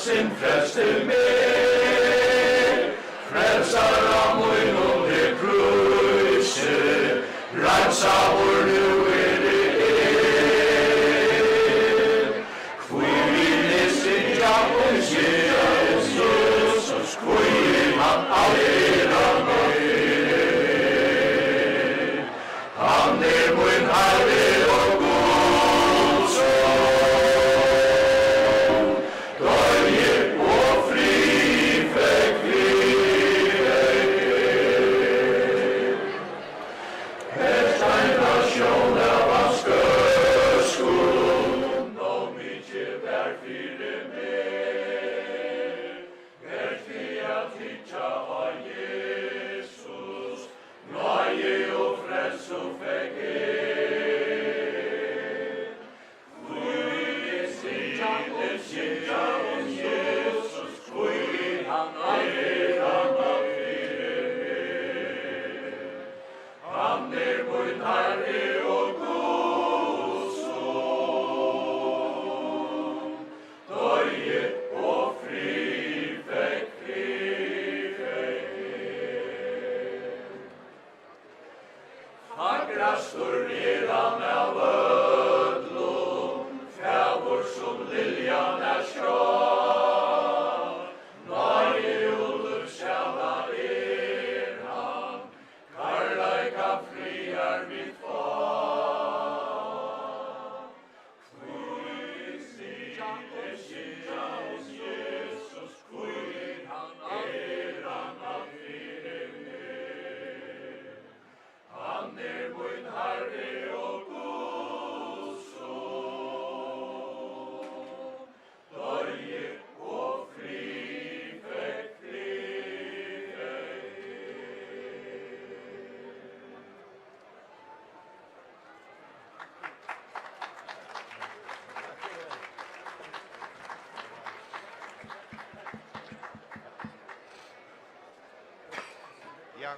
sin frelste meg, frelsar av munum det kruse, rensa vår nu det Kvui vi synger om Jesus, kvui han allera med. Han min Herre og Gud son, døye og fri fikk vi et en nasjon av hans skøskund, og mykje vær fire med, vær fia tidsja av Jesus, nøye og frels og fikk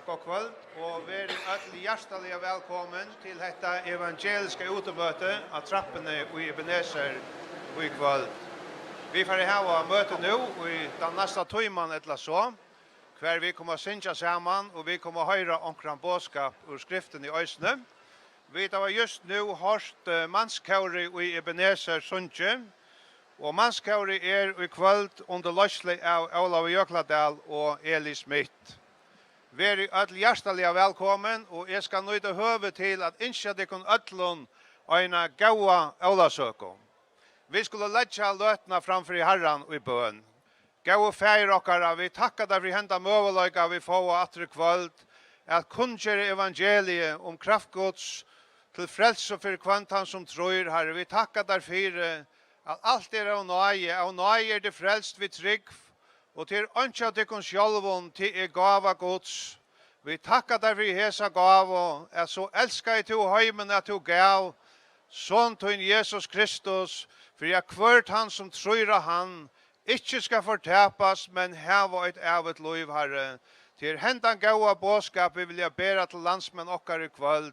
God kvöld, og vær alle hjertelig velkommen til dette evangeliske utemøte av trappene i Ebenezer i kvöld. Vi får ha møte nå i den neste timen eller så, hver vi kommer å synge sammen, og vi kommer å høre omkring bådskap ur skriften i Øysene. Vi har just nå hørt mannskåret i Ebenezer sunge, og mannskåret i kvöld under løslig av Olav Jøkladal og Eli Smith. Vær alle hjertelig velkommen, og jeg skal nøyde høve til at innskje dere øtlån en gaua Olasøko. Vi skulle letja løtna framfor i Herren og i bøn. Gaua feir okkara, vi takkar der vi henta møveløyga vi få atre kvöld, at kunnskjere evangeliet om kraftgods til frelse for kvantan som tror, Herre. Vi takkar der fire at alt av nøye det frelst vi trygg, og til ønskja tykkun sjálvun til gava Guds. Vi takkar der vi hesa gava, at så elskar jeg til heimen at du gav, sånn til Jesus Kristus, for jeg kvart han som tror han, ikke skal fortapas, men heva et evet liv, Herre. Til hentan gaua bådskap vi vilja bæra til landsmenn okkar i kvöld,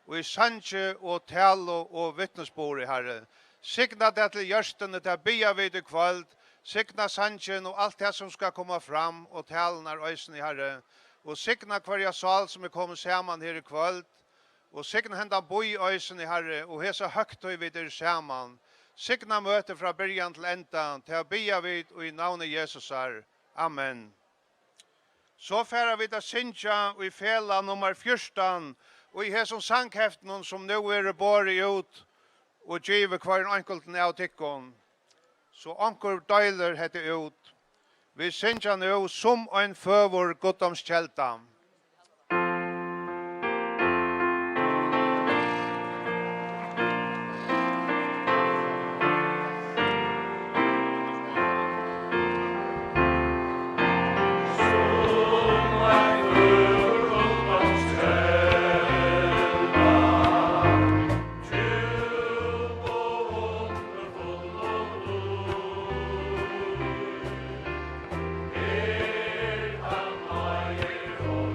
og i sanje og talo og vittnesbori, Herre. Signa det til gjørstene til bia vid i kvöld, signa sanjen og alt det som skal komme fram, og talen er øysen i Herre. Og signa hver sal som er kommet sammen her i kvöld, og signa hendan boi øysen i Herre, og hesa høgtøy vid er sammen. Signa møte fra byrjan til enda, til å bia vid og i navnet Jesus er. Amen. Så færa vi da synja og i fela nummer 14, og i hesson sangheften som nå er båret ut, og givet hver enkelten av tikkon. Så anker døyler hette ut. Vi synja nå som en føvor goddomskjelta. Oh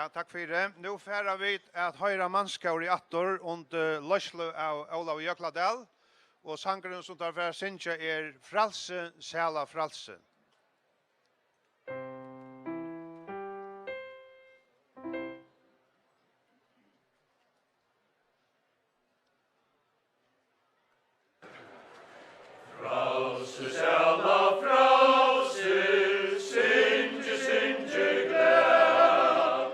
Ja, takk for det. Nå færer vi at høyre mannskår i attor under løslu av Olav Jøkladal, og sangeren som tar for Sintja Frelse, Sjæla Frelse. Frelse, sjæla frelse, Sintja, Sintja glad.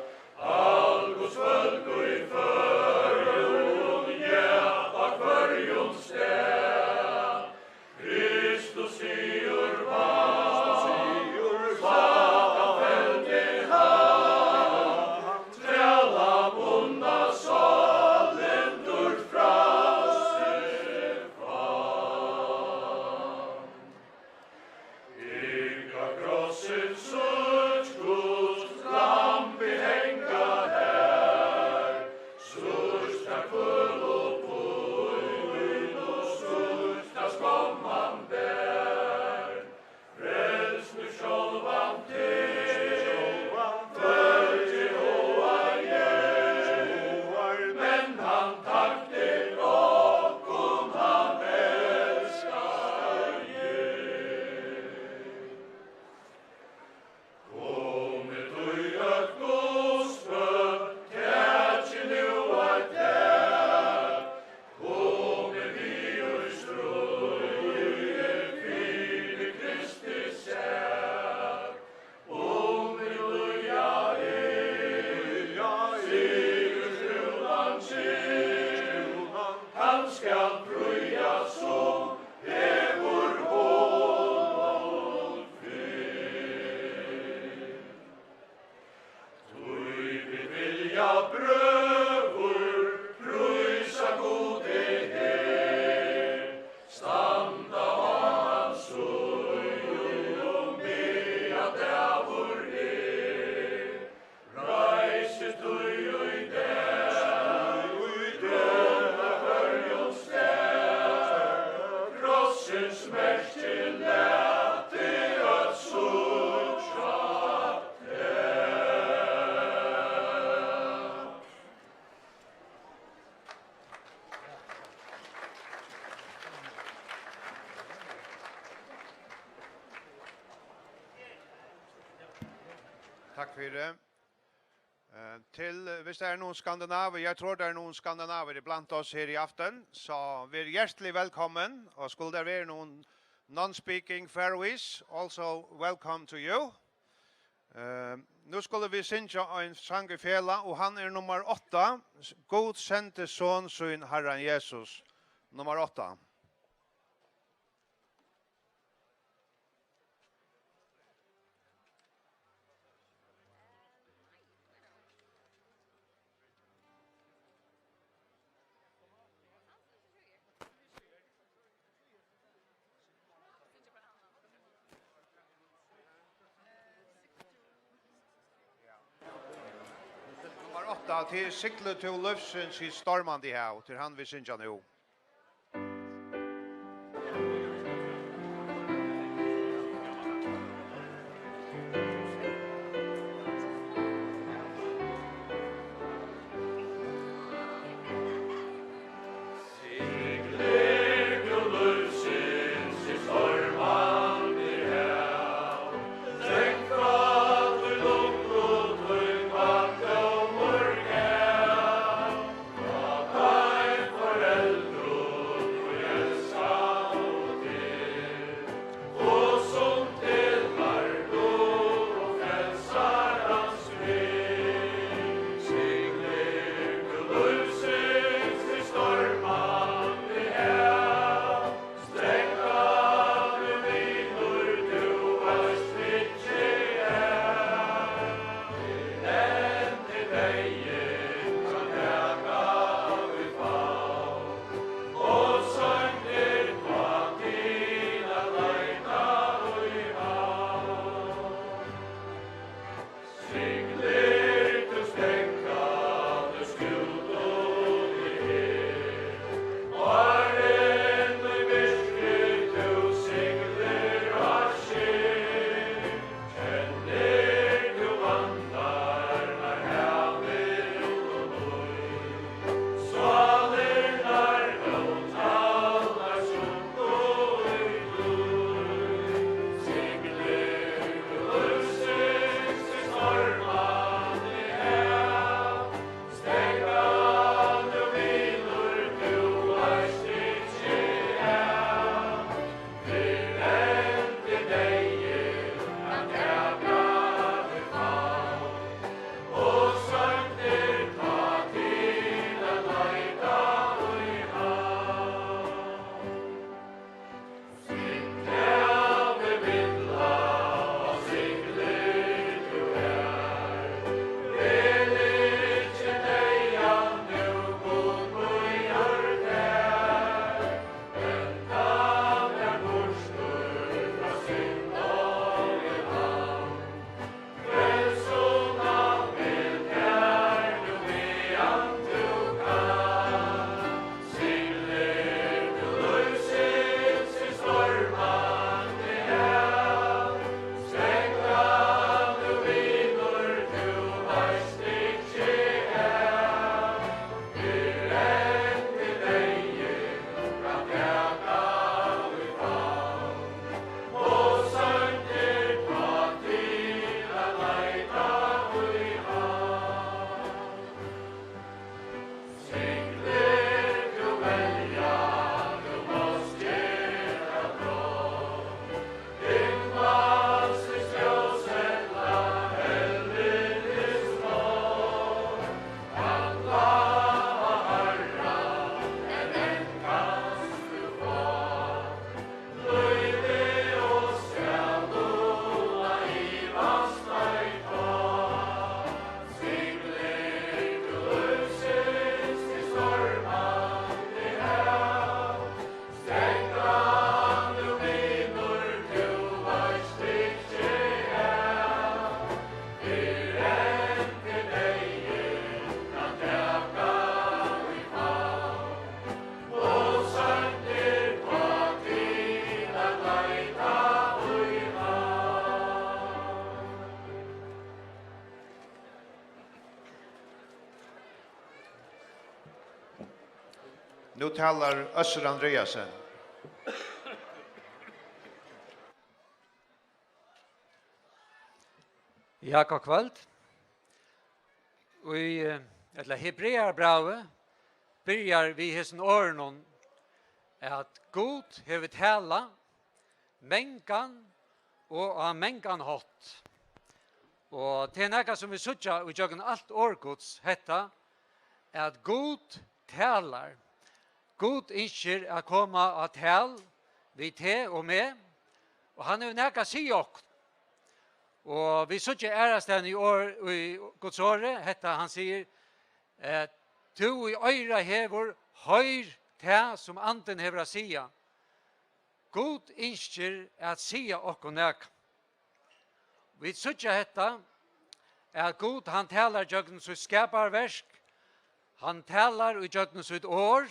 All Guds folk og i førjun, ja, bak førjun sted. Kristus sigur svakan feldi han, træla bunda salen dur frelse fram. Ika krossen sutt Guds lampi henga her, sursta kvöl og puin og sursta skomman bär. Frels nu sjálvan til, för Jehova men han takte okkom han elskar Komet ui at Gudsbøn, tætje nu at der. Komet vi ui strøye, fine Kristi sær. Vi luja sigur skrulan han skal prøya som hevur hold fyrr. Tui vi vilja brøvur, prøysa gode her, standa hans søgjum, bea dævur her. Reise tui ui døna førjun sted, krossens merke læte at suttja Takk for det. Til, hvis det noen skandinaver, jeg tror det noen skandinaver iblant oss her i aften, så vi hjertelig velkommen, og skulle det være noen non-speaking Faroese, also welcome to you. Nu skulle vi synge en sang i fela, og han nummer 8, God sendte son sin Herren Jesus, nummer 8. Nummer 8 til Sikle til Løfsens i stormande hav, til han vi synge nu. Foreldre Nu talar Össur Andreasen. Ja, god kvöld. Vi, eller Hebreerbrevet, byrjar vi hessen åren at God hever tala, mengan og av mengan hot. Og det nekka som vi sutja og jøkken alt årgods hetta, at God talar. God innskjer at koma av tal, vi te og med, og han er nekka si okk. Og vi sutja ærastan i år i Guds åre, hetta han sier, tu i øyra hever høyr te som anden hever a sia. God innskjer at sia okko nek. Vi sutja hetta, at God han talar jøgnen sitt skaparverk, han talar i jøgnen sitt år,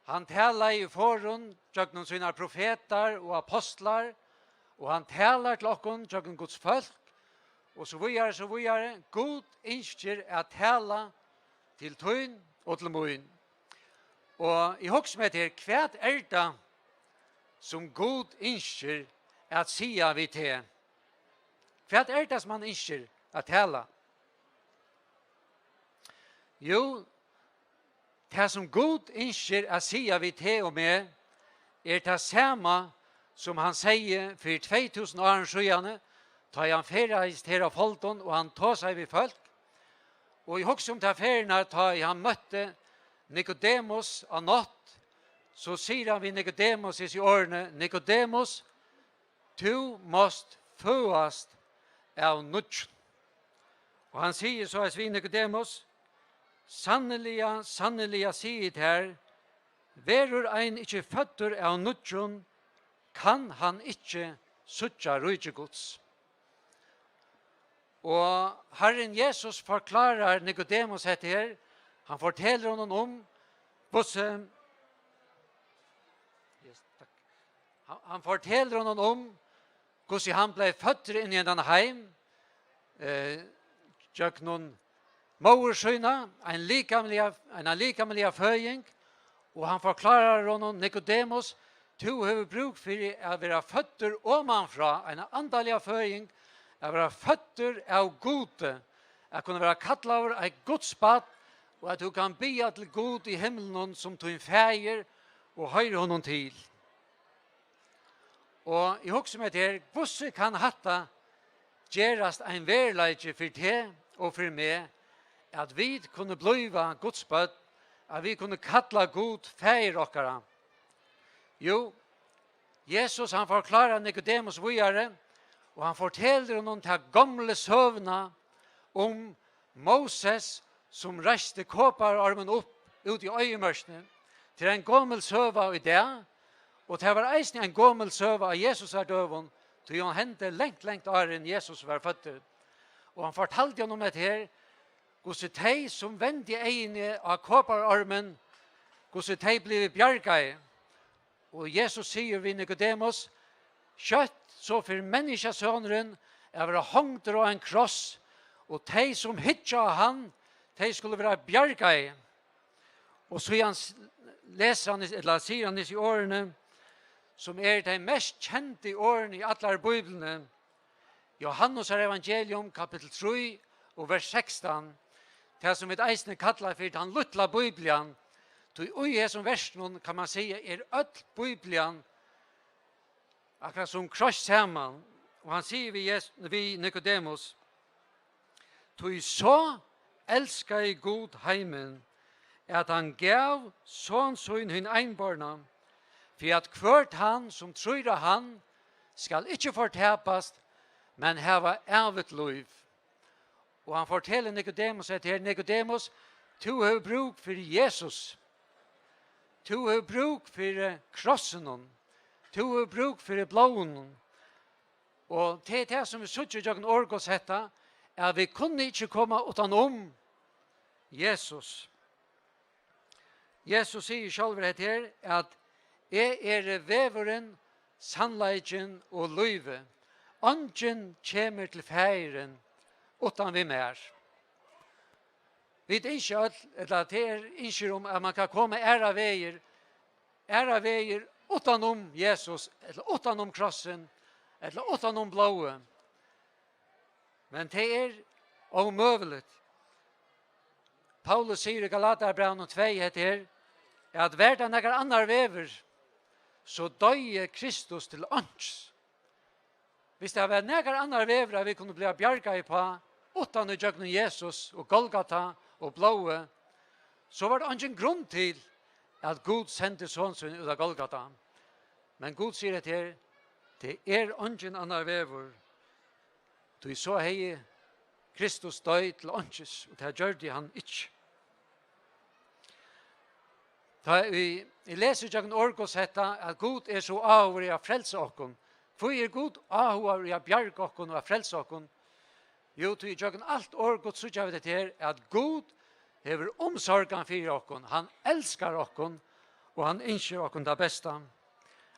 han talar i forhånd jøgnen sina profetar og apostlar, og han talar til okkon jøgnen Guds folk, og så vidare, så vidare. God innskjer at tala til tøyn og til moin. Og i hoks med til, hva det som God innskjer at sia vi til? Hva det som han innskjer at tala? Jo, det som God innskjer at sia vi til og med, det samme som han sier for 2000 år siden, da han ferreist her av folken, og han tar seg ved folk. Og i hoks om til ferien, da han møtte Nicodemus av natt, så sier han ved Nicodemus i årene, Nicodemus, du måst føast av nutjen. Og han sier så ved Nicodemus, sannelig, sannelig, sier det her, verur ein ikke føtter av nutjen, kan han ikke suttja rujtje Guds. Og Herren Jesus forklarar Nicodemus etter her, han forteller honom om hvordan han forteller honom om hvordan han ble født inn i en heim, gjør noen maursøyna, en likamlig føying, og han forklarar honom Nicodemus, du har bruk for å være føtter omanfra, en andelig føring, å være føtter av gode, å kunne være kattlet over et godsbad, og at du kan be til god i himmelen som tog feir og høyre honom til. Og i hokse med det, hvordan kan hatta gjerast en verleidje for det og for meg, at vi kunne bliva godsbad, at vi kunne kattla god feir okkara. Jo, Jesus han forklarar Nicodemus vidare, og han forteller honom til gamle søvna om Moses som reiste kåpararmen opp ut i øyemørsene til en gammel søva i det, og det var eisen en gammel søva av Jesus er døven, til han hendte lengt åren Jesus var født. Og han fortalte honom et her, hvordan de som vendte egene av kåpararmen, hvordan de ble bjerget. Og Jesus sier ved Nicodemus, kjøtt så for menneskesønneren er være hongt og en kross, og de som hittet han, de skulle være bjerget. Og så leser han, eller sier han i årene, som er de mest kjente årene i alle bibelene, Johannes evangelium, kapittel 3, og vers 16, det som vi eisene kallar for den luttla bibelen, og i som versen kan man si er öll bibelen akkurat som kross saman. Og han sier vi Nicodemus, «Tog så elskar i god heimen, at han gav sånn søgn hun einborna, for at hvert han som tror han skal ikke fortapast, men hava evigt liv.» Og han forteller Nicodemus at her, Nicodemus, du har bruk for Jesus. Du har bruk for krossen, du har bruk for blåen. Og det er det som vi sier i Orgos hetta, er at vi kunne ikke komme utenom Jesus. Jesus sier selv her at jeg er veveren, sannleiken og løyve. Angen kommer til feiren utan vi mer. Vi ikke eller det ikke om at man kan komme æra veier utenom Jesus, eller utenom krossen, eller utenom blåe. Men det omøvelig. Paulus sier i Galaterbrevn 2 heter at verden er annar vever, så døye Kristus til ånds. Hvis det var negar annar vever vi kunne bli bjarga på, utan i jøgnen Jesus og Golgata og blåe, så var det ingen grunn til at Gud sendte sånn ut av Golgata. Men Gud sier det her, det ingen annar vever. Du så hei Kristus døy til ånds, og det gjør det han ikke. Jeg leser jøgnen Orgos hetta at Gud så avhårig av frelse okkon. Hvor Gud avhårig av bjarg okkon og av frelse okkon? Jo, til jøgnen alt Orgos så gjør vi det her, at Gud hever omsorgan for okkon. Han elskar okkon, og han innskjer okkon det beste.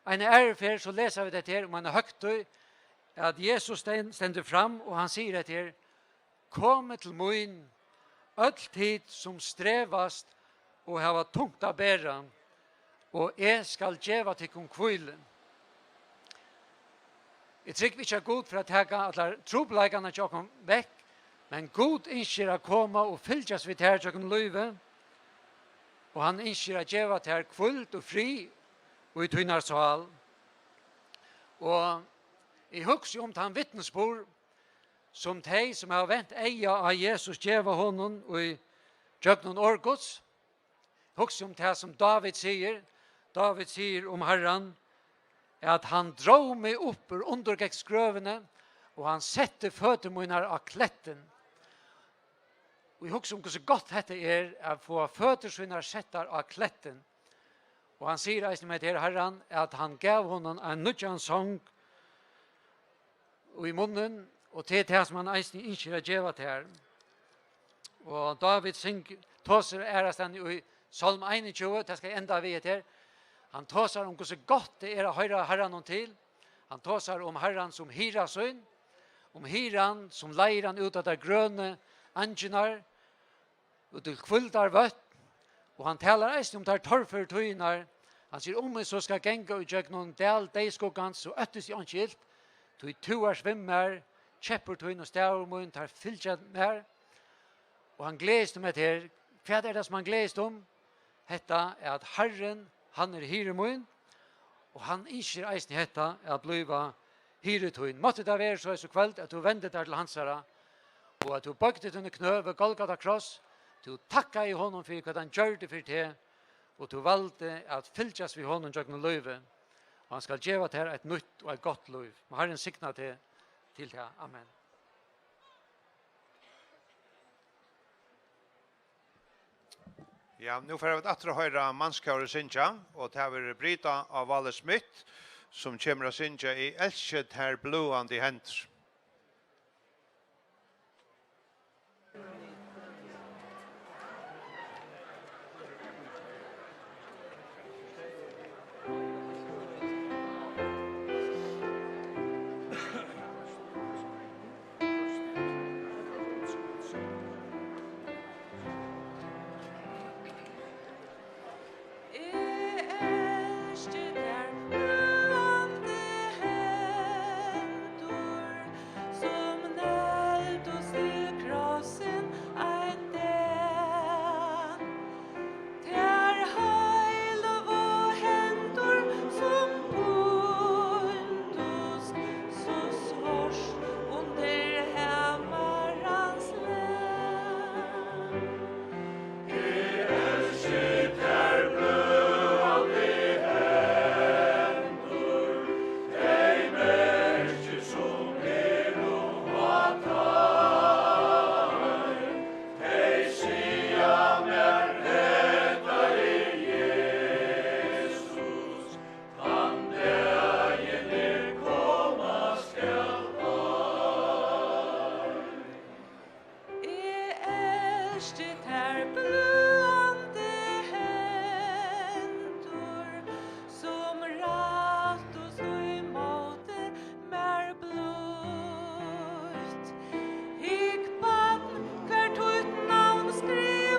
En ærefer så leser vi det her om en høgtøy, at Jesus stender fram, og han sier det her, kom til mun, öll tid som strevast, og hava tungt av bæra, og jeg skal djeva til kong kvillen. Jeg trykker ikke Gud for å tega alle trobeleggene til åkken vekk, men Gud innskjer å komme og fylgjast vidt her til åkken løyve, og han innskjer å djeva til her kvilt og fri, og i tynnar sal. Og jeg husker om han vittnesbord, som de som har vent eia av Jesus djeva honom, og i tjøkken Orgods, husker om det som David sier om Herren, at han drar meg opp ur undergekksgrøvene, og han setter føtter mine av kletten. Og jeg husker om hvor så godt dette å få føtter sine setter av kletten. Og han sier eisen med til Herren, at han gav honom en nødjan sang og i munnen, og til det som han eisen ikke har djevat her. Og David tåser ærestand i Salm 21, det skal enda vi etter. Han tåsar om hvordan godt det å høre Herren om til. Han tåsar om Herren som hyra sønn, om Herren som leier han ut av de grønne angenar, ut til kvildar vøtt, og han taler eisen om der torfer tøynar. Han sier om så skal genga og gjøk noen del deiskogans, så øttes i anskilt, tøy tuar svimmer, kjepper tøyn og stavmån, tar fylgjad mer. Og han gleder med her. Hva det som han gleder om? Hetta at Herren, han hyremån, og han innskjer eisen hetta at bliva hyretøyn. Måtte det være så kveld at du vendet der til hansara, og at du bøkte dine knø ved Golgata kross, du takka i honom for hva han gjør det for det, og du valgte at fylgjast vi honom jøkken løyve, og han skal gjeva til et nytt og et godt løyv. Og Herren sikna til det. Amen. Ja, nu får vi att höra manskare synja, och det här Brita av Valle Smith, som kommer att synja i Elsket här blåande händer. Skri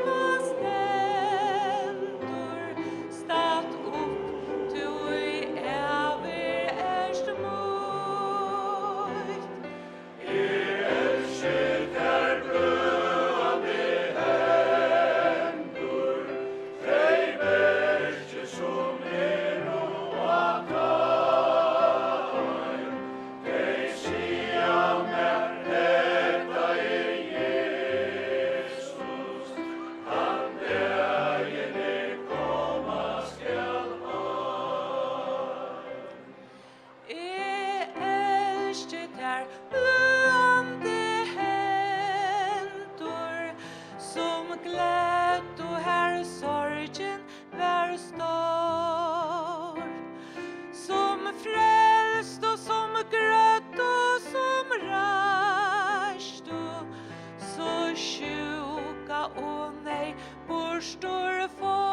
glätt och här sorgen var stor. Som frälst och som grött och som rast och så sjuka och nej borstor får.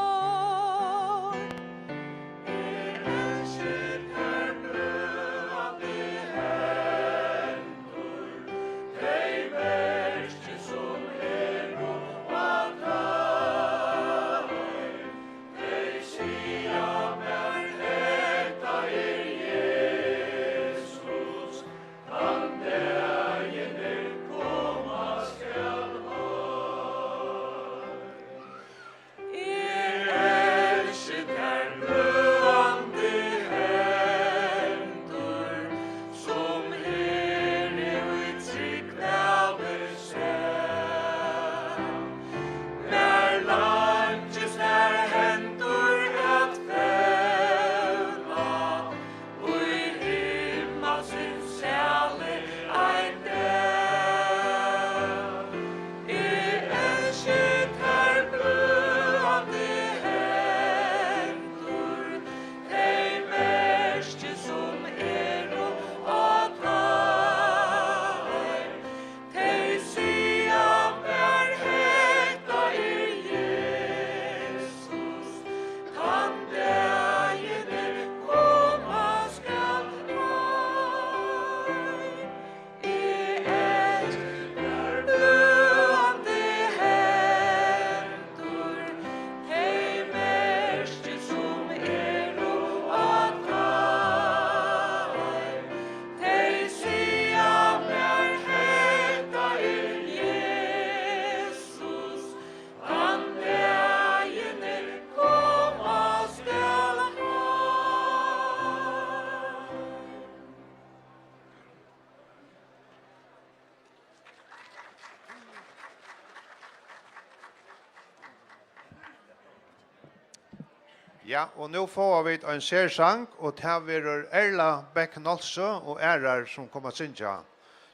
Ja, og nå får vi en sersang, og det har vært Erla Beck Nolse og ærer som kommer til synge.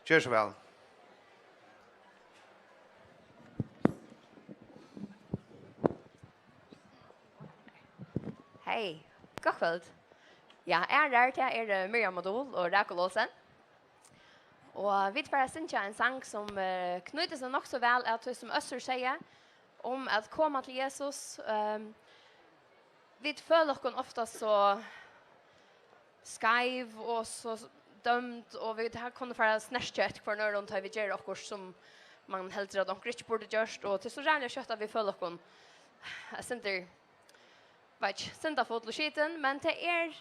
Gjør så vel. Hej, god kväll. Ja, ärar till Miriam Modul och Rakel Olsen. Och vi får synka en sang som knyter sig nog så väl att som Öster säger om att komma till Jesus. Vi följer oss ofta så skaiv och så dömt och vi har kunnat föra snärstjött för när de tar vi gör och som man helt rätt och rich borde görs och till så jävla kött att vi följer oss. Jag syns synda fot och skiten, men det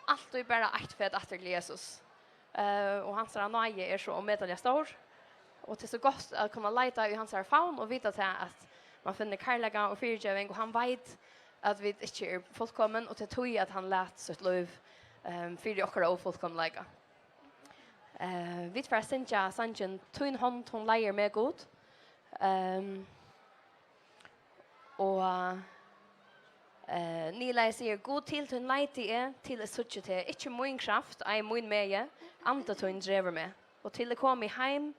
alltid bara ett för att till Jesus. Och hans nöje så omedelig stor. Och det är så gott att kunna leta i hans famn och veta till att man finner kärleka och fyrtjövning och han vet att vi inte är fullkommen och det tog att han lät sitt liv för det också ofullkomliga. Vi får synja sanjen tun hånd hon leier med god. Och Nila säger god till tun leiti är till ett suchet är inte min kraft, är min meje, anta tun driver med. Och till att komma hem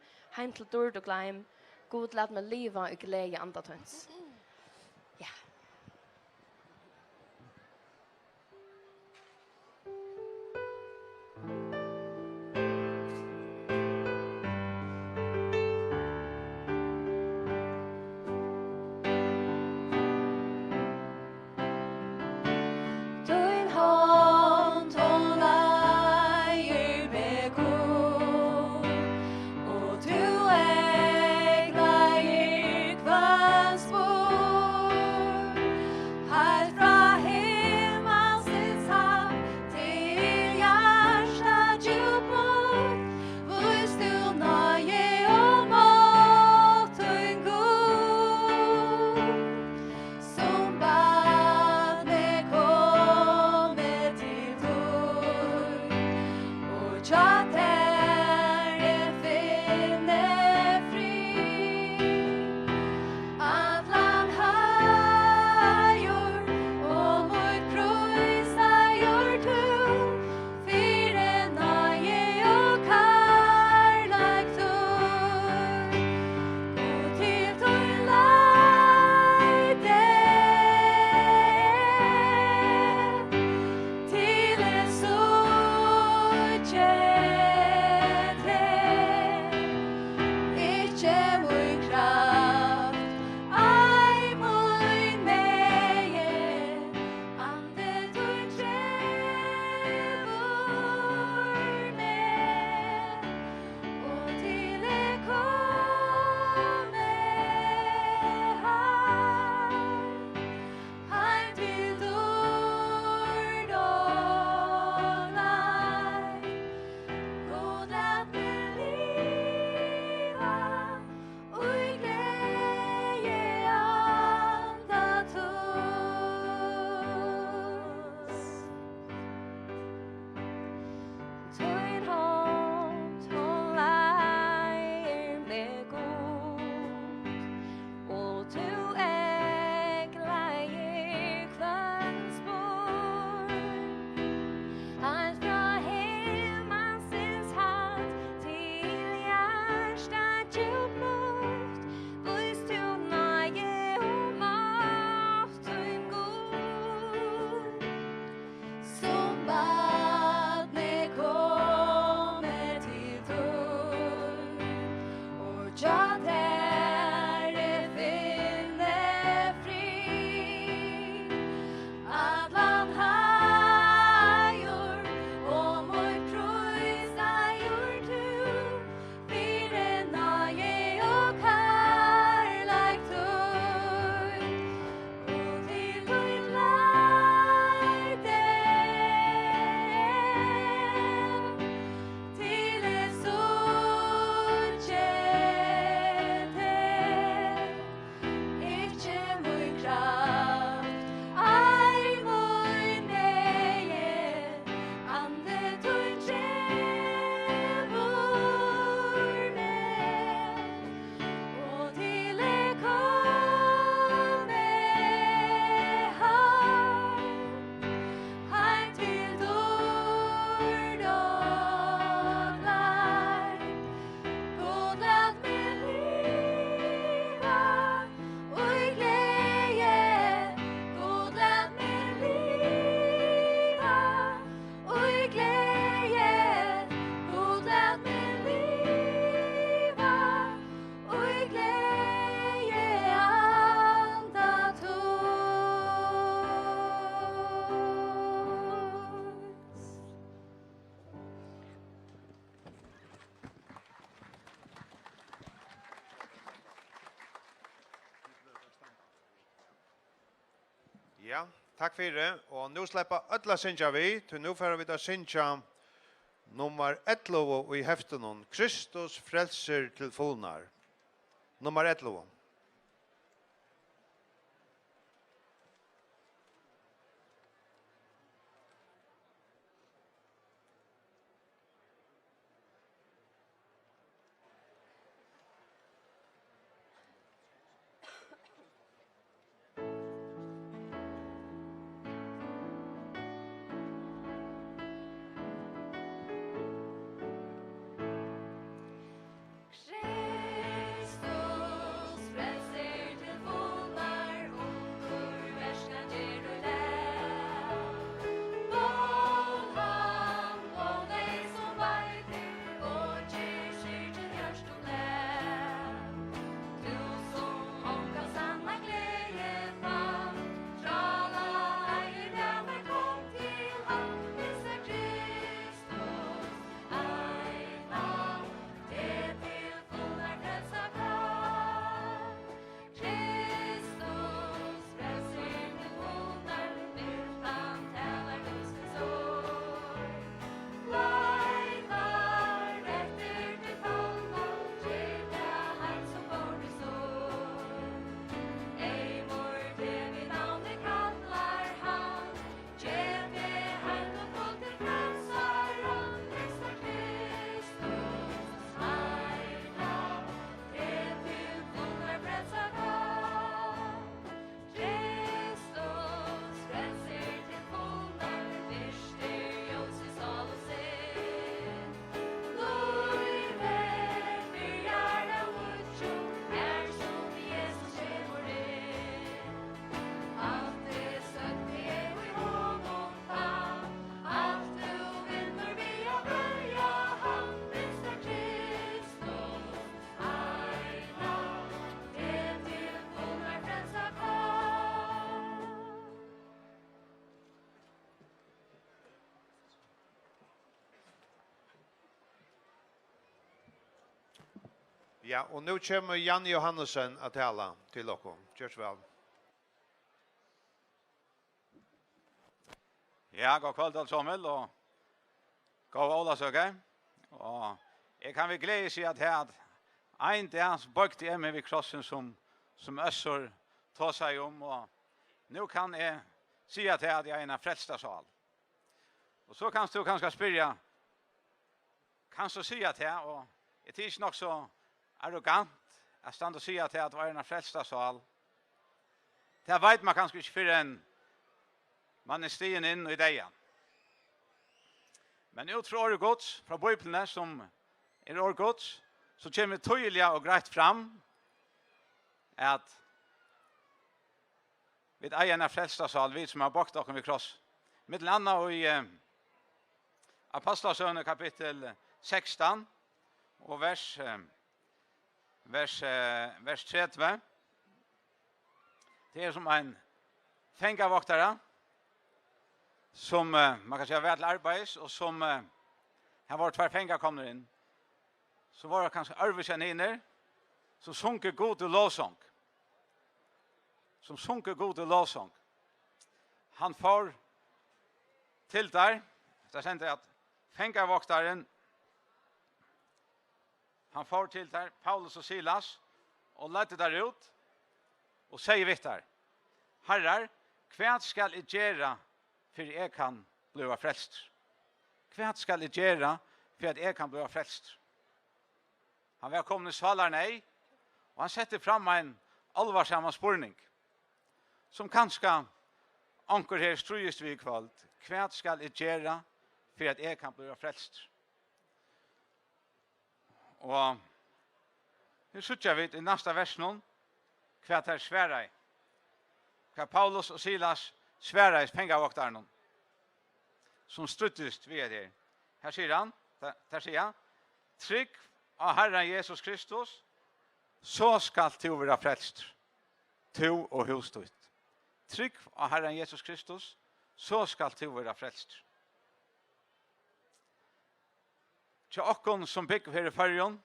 till dörd och gläm, god lät mig leva och glädje anta tuns. Ja. Kvans Ja, takk for det. Og nå slipper alle synja vi, til nå får vi da synja nummer 11 i heften, Kristus frelser til fullnar. Nummer 11. Kristus frelser til fullnar, onkur verskan ger og lær. Han og deg som veitir, og ger seg til hjørst og lær. Du som omka sanna glede fann, trala eier denne kom til han, disse Kristus, eina, det til fullnar frelsa kan. Kristus frelser til fullnar, utan tälar lustens år. Leinar etter til fallna, ger det han som bor i sår. Ei vår det vi navnet kallar han, ger det han og folk til frelsar han, kristna Kristus, eina, det til fullnar frelsa kan. Kristus frelser til fullnar, virster ljós i sal og sinn. Løyve byrjar av utjo, som Jesus kjemur inn. Alt det søtt er i honom fann, alt du vinner vi å bølja han, kristna Kristus, eina, det til fullnar frelsa kan. Ja, og nå kommer Jan Johannesson at tala til dere. Gjør så vel. Ja, god kveld alle sammen, og god Olasøke. Og jeg kan vel glede seg at her, en dag så bøkte jeg meg ved krossen som Øssur tar seg om, og nå kan jeg si at jeg er en frelsta sal. Og så kan du kanskje spørre, kan du si at jeg, og jeg er ikke nok så arrogant, jeg stand og sier at jeg var en frelsta sal. Det vet man kanskje ikke før en man er stigen inn i degen. Men ut fra året gods, fra Bibelen som er året gods, så kommer tydelig og greit fram at vi er en frelsta sal, vi som har bakt dere ved kross. Mitt annet i Apostlasøvne kapittel 16 og vers 30. Det er som en fengavoktare som man kan si har vært arbeids, og som har vært hver fengar kommer inn. Så var det kanskje arvekaniner som sunker god og lovsång. Som sunker god og lovsång. Han får til der, så kjente jeg at fengavoktaren han får til der, Paulus og Silas, og lette der ut, og sier vitt der, herrar, hva skal jeg gjøre for jeg kan bli frelst? Hva skal jeg gjøre for at jeg kan bli frelst? Han var kommet i svalar nei, og han setter fram en alvarsamma spurning, som kanskje anker her strøyest vi i kveld. Hva skal jeg gjøre for at jeg kan bli frelst? Og nu sutjar vi i nästa vers nun, hva er sværa i. Hva Paulus og Silas sværa i pengavoktaren som struttest vi er her. Her sier han, der sier han, trygg av Herren Jesus Kristus, så skal du være frelst, to og hustut. Trygg av Herren Jesus Kristus, så skal du være frelst. Til okkon som bygger her i Førjon,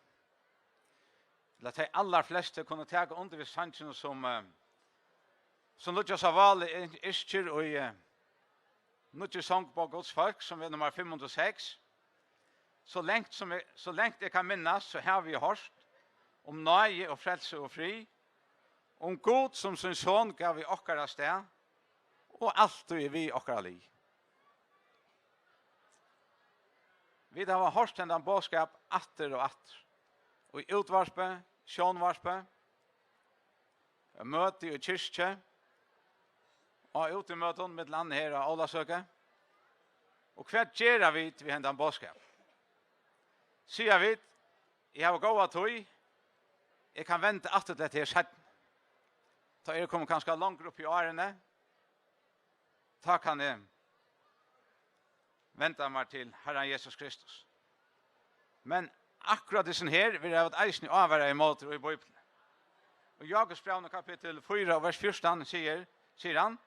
la de aller fleste kunne ta under ved sannsyn som som Lukas av val isker og i Nutje sång på Guds folk, som er nummer 506. Så lengt jeg kan minnas, så har vi hørt om nøye og frelse og fri, om god som sin son gav vi okkara sted, og alt er vi okkara li. Vi har hørt den bådskap atter og atter, og i utvarspe, sjånvarspe, møte i kyrkje, og ut i møten med landet her av Ålasøke. Og hva gjør vi til vi hender en bådskap? Sier vi, jeg har gått tog, jeg kan vente at det her skjedde. Da er det kommet ganske langt opp i årene. Da kan jeg vente meg til Herren Jesus Kristus. Men akkurat disse her vil jeg eisen avvære i måter og i Bibelen. Og Jakobsbrevet kapittel 4, vers 14 sier han,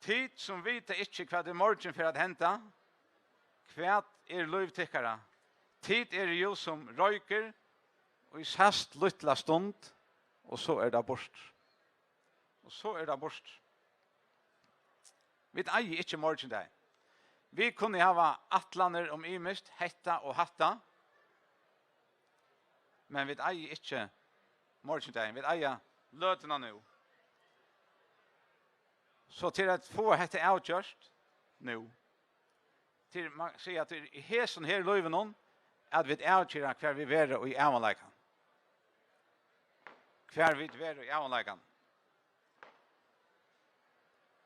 tid som vita ikke hva det morgen for at henta, hva er løyvtikkere. Tid er jo som røyker, og i sast lytla stund, og så er det bort. Og så er det bort. Vi eier ikke morgen der. Vi kunne hava atlaner om imist, hetta og hatta, men vi eier ikke morgen der. Vi eier løtene nå. Så til at få hette avgjørst nå, til man sier at i hesen her løyven noen, at vi avgjører hver vi være og i avgjørleikan. Hver vi være og i avgjørleikan.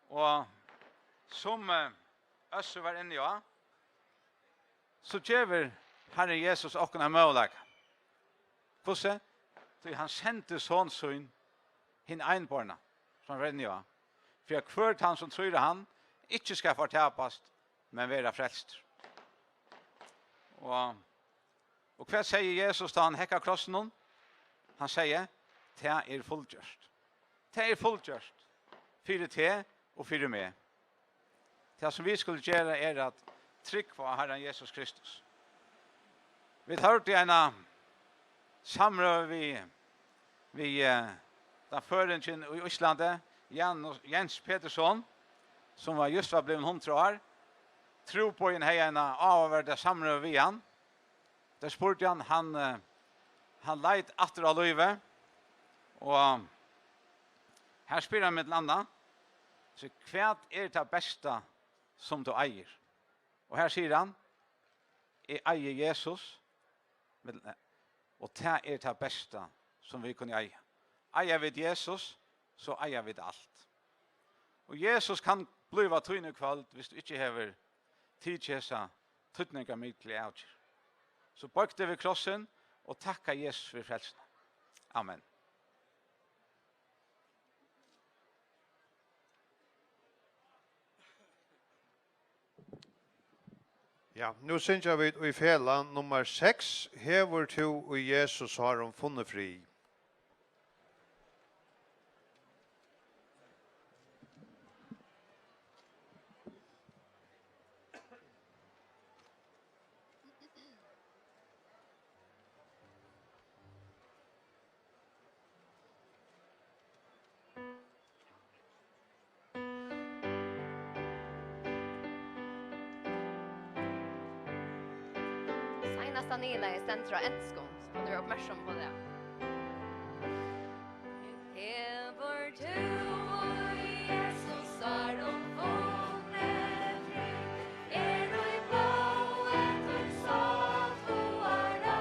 Og som Øsse var inne i, så gjør Herre Jesus åkken av møleik. Hvordan? Så han sendte sånn sønn hinn einborna, som var inne i. For jeg kvørt han som tror han, ikke skal fortapast, men være frelst. Og hva sier Jesus da han hekker krossen hon? Han sier, det er fullgjørst. Det er fullgjørst. Fyre te og fyre med. Det som vi skulle gjøre er at trykk på Herren Jesus Kristus. Vi tar ut i en samrøv vi den føringen i Íslande, Jens Petersson, som var just var blevet 100 år, tro på en heiene avhverda samrøv vi han. Der spurte han leit atter av løyve, og her spyr han med et landa, så hva er det beste som du eier? Og her sier han, jeg eier Jesus, og det er det beste som vi kunne eie. Eier vi Jesus, så eier vi alt. Og Jesus kan bliva tøyne kveld hvis du ikke hever tidkjesa tøytninga mittlig avgjør. Så bøkte vi krossen og takka Jesus for frelsen. Amen. Ja, nu synes jeg vi i fela nummer 6, hever to og Jesus har om funnet fri. Nila i centra Enskom, så kan du være oppmerksom på det. Hever du og Jesus er om funnet fri, er du i blået og satt på da.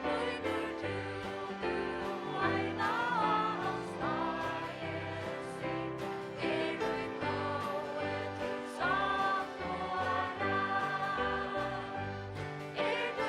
Høyner du eina hans nage synd, er du i blået og satt på da. Er du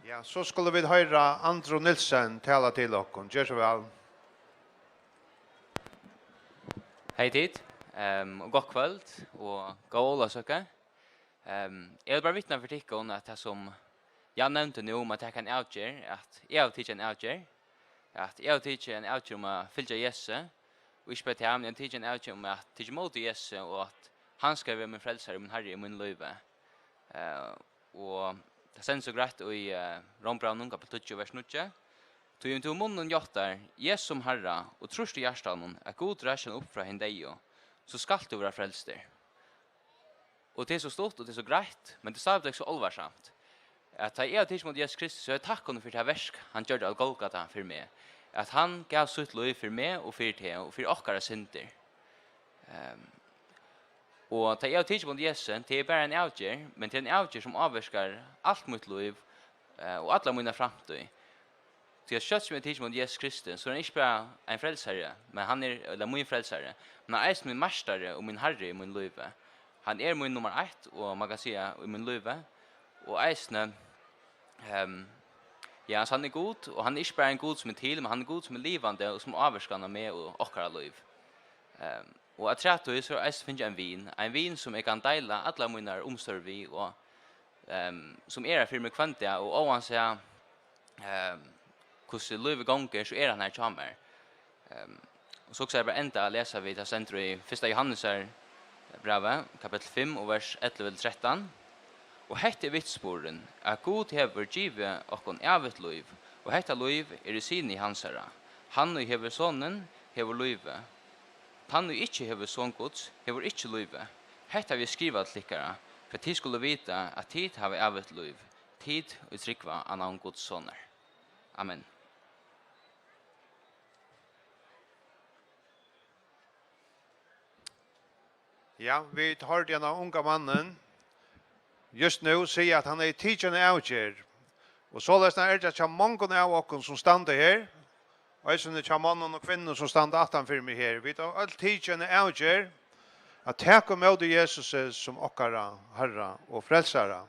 Ja, så skulle vi höra Andro Nilsen tala till oss. Gör så väl. Hej tid, och god kväll och god ålasöka. Jag vill bara vittna för tikkon att det som jag nämnde nu om att jag kan outgör, att jag har tidsen outgör, att jag har tidsen outgör om att fylja Jesu, och inte bara till ham, jag har tidsen outgör om att tidsen mot Jesu och att han ska vara min frälsare, min herre och min löve. Och det sen så greit i Rombraun kapitel 20 vers 9. Tu into munnen jottar Jesus som herra och trust i hjärtan att god räschen upp från hindejo så skall du vara frälster. Och det är så stort och det är så greit, men det är så allvarsamt. Att jag är tids mot Jesus Kristus så jag tackar honom för det här verk han gjorde av Golgata för mig. Att han gav sitt liv för mig och för det och för åkara synder. Och ta jag tids mot Jesus det är bara en outgör, men det är en outgör som avverkar allt mitt liv och alla mina framtid. Så jag kött som jag tids mot Jesus Kristus så är han inte bara en frälsare, men han är min frälsare. Men han är min mästare och min herre i min liv. Han är min nummer 1 och man kan säga i min liv. Och eisne, ja, han är god och han är inte bara en god som är till, men han är god som är livande och som avvarskar med och åkara liv. Och jag tror att så eisne finner jag en vin som jag kan dela alla mina omstör vi och som är för mig kvantiga och om han säger hur livet gånger så är han här kommer. Och så också är det enda läsa vi det centrum i 1 Johannes brevet, kapitel 5 och vers 11-13. Og hette vitsporen at God hever givet okkon evet liv, og hette liv i sin i hansara. Han og hever sonen hever livet. Han og ikkje hever son Guds hever ikkje livet. Hette vi skriva til likkara, for tid skulle vite at tid har vi evet liv. Tid og trykva av navn Guds soner. Amen. Ja, vi hörde en av unga mannen just nu säger att han är tidsen outgör. Och så läsna är det att många av oss som stannar här. Och så är det mannen och kvinnor som stannar utanför mig här. Vi tar all tidsen outgör att ta emot Jesus som okkara herra och frälsare.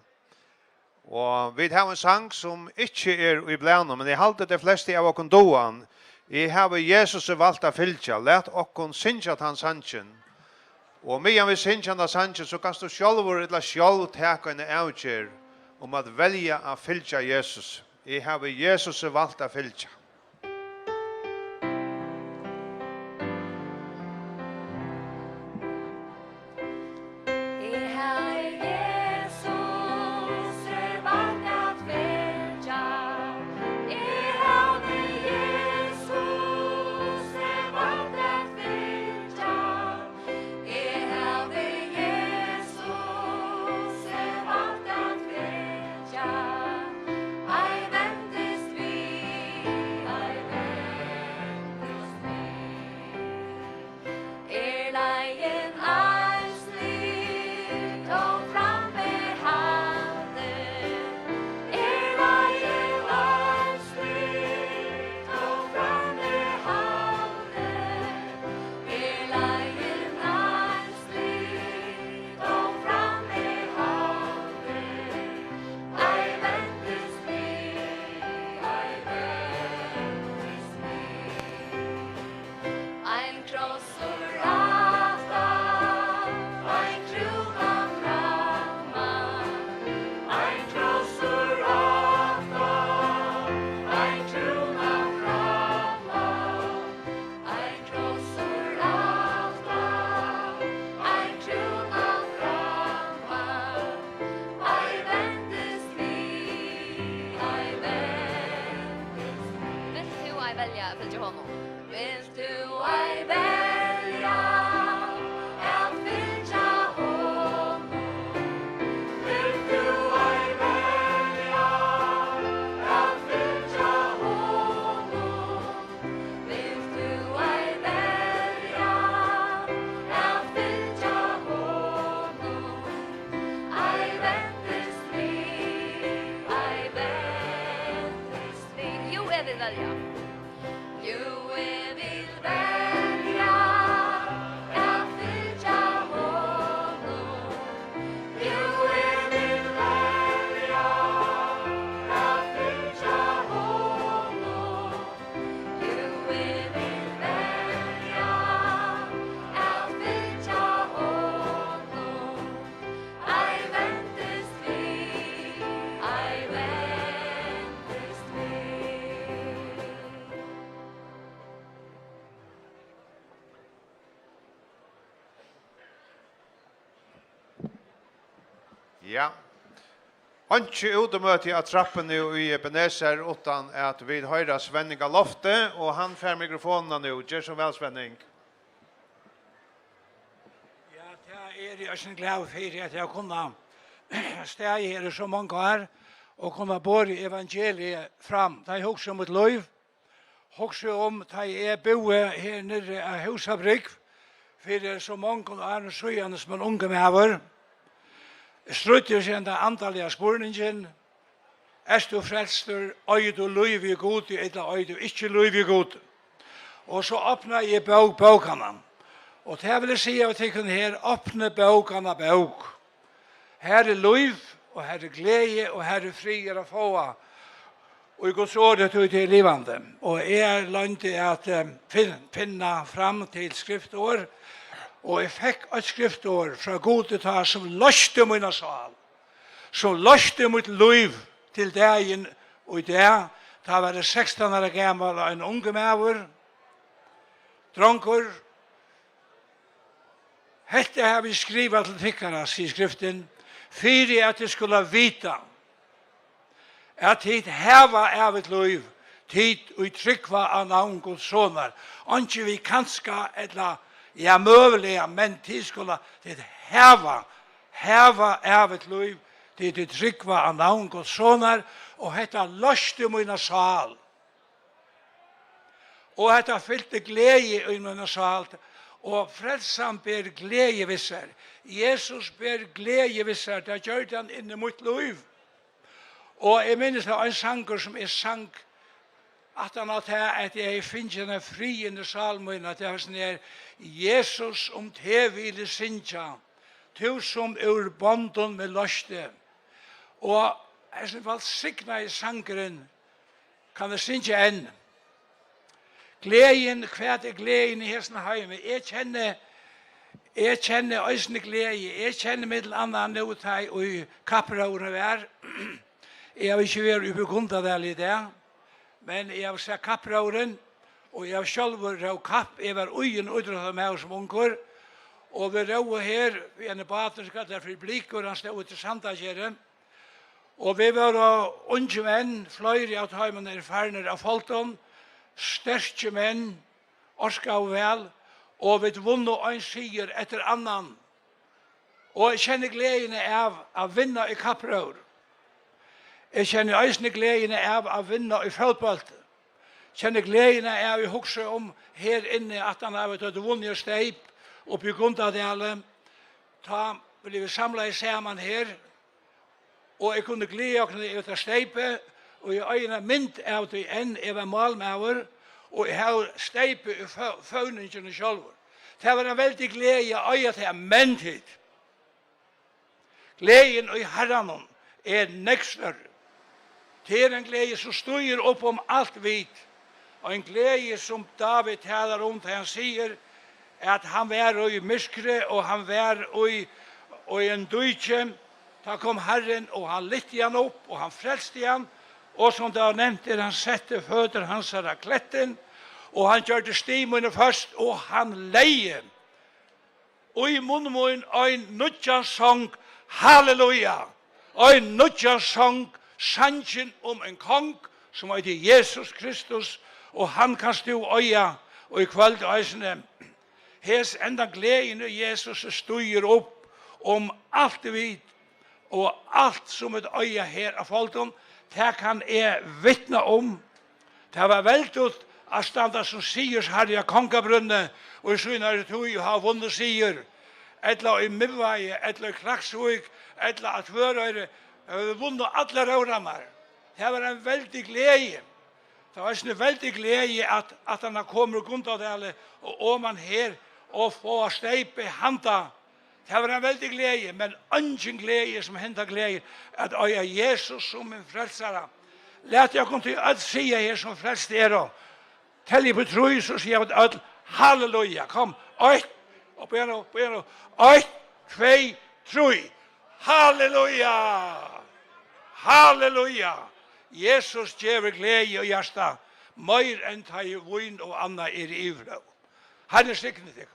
Och vi har en sang som inte är i bland, men jag håller de flesta av oss doan. I har Jesus valt att fylja. Lät oss synja att han sanchen. Og medan vi synkjanda sannsyn, så kan du sjálfur eller sjálv teka en avgjør om at velja å fylgja Jesus. Jeg har Jesus valgt å fylgja. Jeg har Jesus valgt at fylgja. Jeg har Jesus valgt at fylgja. Jeg har Jesus valgt at fylgja. Ei vendest vi, ei vendest vi. Leien eislig, kom fram med handen. Leien eislig, kom fram med handen. Leien eislig, kom fram med handen. Ei vendest vi, ei vendest vi. Ein krossur aftan, ein krona framman. Ein krossur aftan, ein krona framman. Ein krossur aftan, ein krona framman. Ei vendest vi, ei vendest vi. Vill du ei velja fylgja honom? Vill du ei velja at fylgja honom? Vill du ei velja at fylgja honom? Vill du ei velja at fylgja honom? Ei vendest vi, ei vendest vi. Jo, jeg vil velja. Jo, jeg vil velja at fylgja honom. Jo, jeg vil velja at Ja. Anki utemøte av trappen i Ebenezer utan at vi høyrer Svenning av loftet, og han får mikrofonen nå. Gjør så vel, Svenning. Ja, det jeg så glad for at jeg kunne stå her så mange år og kunne bore evangeliet fram. Det er også om et liv, også om det jeg bor her nere av Husabrik, for så mange år søgjende som en unge med Strutter seg den antallige spurningen, du frelster, øy du liv i god, eller øy du ikke liv i god. Og så åpner jeg bøkene. Og det vil jeg si at jeg kan her åpne bøkene bøk. Her er liv, og her er glede, og her er fri å få. Og i Guds året tog til livende. Og jeg lønte at finne fram til skriftår, og jeg fikk et skriftår fra gode ta som løste mine sal, som løste mitt liv til dagen og i det. Da var det 16 år gammel og en unge maver, dronker. Hette har vi skrivet til tikkere, sier skriften, for at de skulle vite at hit heva av et liv, tid og trykva av navn Guds soner. Anki vi kanska eller ja, møvelige, men de skulle heva av et liv, de trykva av navn Guds soner, og hetta løste mine sal. Og hetta fylte glede i mine sal, og frelsan ber glede visser. Jesus ber glede visser, det gjør han inn i mitt liv. Og jeg minnes det var en sanger som sang, at han at jeg finner en fri i salmen, at jeg var sånn her, Jesus om te ville sinja, tu som ur bonden med løste. Og jeg synes vel signa i sangeren, kan jeg sinja enn. Gleden, hva er gleden i hesten heime? Jeg kjenner øysene glede, jeg kjenner middel annan nøyteg og i kapprauren vær. Jeg har ikke vært ubegrunnet av det i det, men jeg har sett kapprauren, og jeg har selv rau kapp. Jeg var ugen utrettet med oss som unger, og vi rau her, vi er en bater som kallet for blikker, han stod til Sandakjere, og vi var unge menn, fløyre av tøymene i ferner av Folton, sterke menn, orska og vel, og vi vunnet en sier etter annan. Og jeg kjenner gledene av å vinne i kappraur. Jeg kjenner eisne gledene av å vinne i fotball. Kjenner gledene av å huske om her inne at han har vært vunnet steip oppe i Gundadale. Da ble vi samlet sammen her, og jeg kunne glede åkne ut av steipet, og jeg øyne mynd av det enn jeg var malmauer, og jeg har steipet i føvningene selv. Det var en veldig glede jeg øyne til menntid. Gleden i herren er nekstør. Det er en glede som styrer opp om alt vidt, og en glede som David taler om til han sier at han var i myskre, og han var i en døyke. Da kom Herren, og han lytte han opp, og han frelste han, og som det var nevnt, han sette føtter hans av kletten, og han gjør det stimene først, og han leie. Og i munnen en nødja sang, halleluja, en nødja sang, sangen om en kong, som heter Jesus Kristus, og han kan stå øya, og i kveld øysene, hes enda gleden i Jesus styrer opp om alt det vidt, og alt som et øye her av folken, det kan jeg vittne om. Det var veldig at standa som sier herre kongabrunne, og i synere tog har vunnet sier, etla i Midveie, etla i Klaksvik, etla at Tvørøyre, vunnet alle røvrammer. Det var en veldig glede. Det var en veldig glede at han kommer Gundadale, og om han her, og får steipe handa. Det var en veldig glede, men ingen glede som hentet glede, at øye Jesus som en frelsere. Lät jeg komme til å si her som frelst er, tell jeg på tro, så sier jeg at halleluja, kom, 1, og begynner, 1, 2, 3, halleluja, halleluja. Jesus gjør glede og hjärsta, mer enn ta i vinn og anna er i ivra. Herre sikkert til.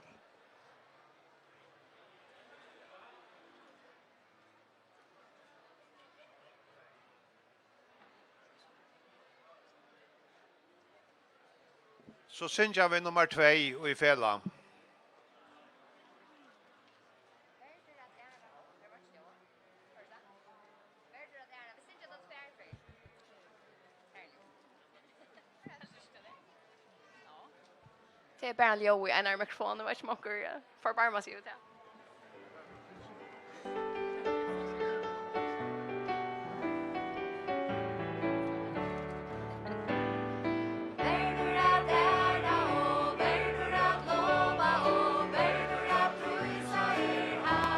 Så synger vi nummer 2 i fela. Det är bara Leo i en mikrofon, det var inte många förbarma sig ut det. Verður at æra og verður at lova og verður at prisa han.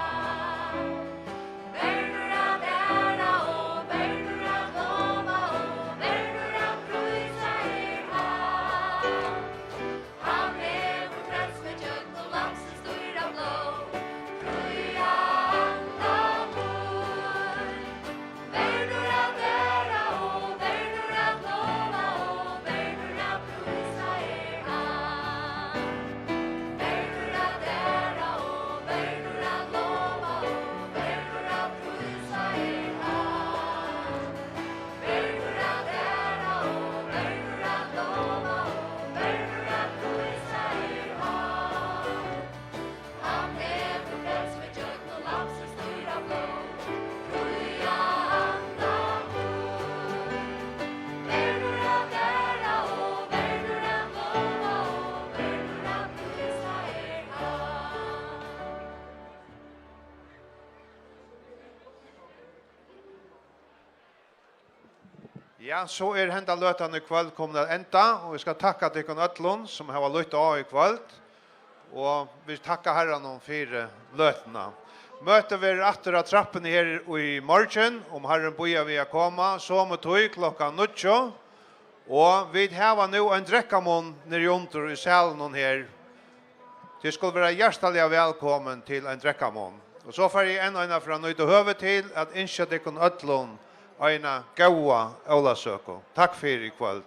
Verður at æra og verður at lova og verður at prisa han. Han hevur frels med kjøtt og landsens stora blå. Truja anda mor. Verður at æra og verður at lova og verður at prisa han. Verður at æra og verður at lova og verður at prisa han. Verður at æra og verður at lova og verður at prisa han. Han hevur frels med kjøtt og landsens stora blå. Truja anda mor. Verður at æra og verður at lova og verður at prisa han. Ja, så hända lötan i kväll kommer att ända och vi ska tacka till kon öllon som har lytt av i kväll. Och vi tackar Herren för lötna. Möter vi åter av trappen här i morgon om Herren bojar vi att komma så med tog klockan 9. Och vi har nu en dräckamon nere under i salen här. Det skulle vara hjärtligt välkommen till en dräckamon. Och så får jag en från nöjt och höver till att inköta kon öllon Aina goa Olasöko. Tack för i kväll.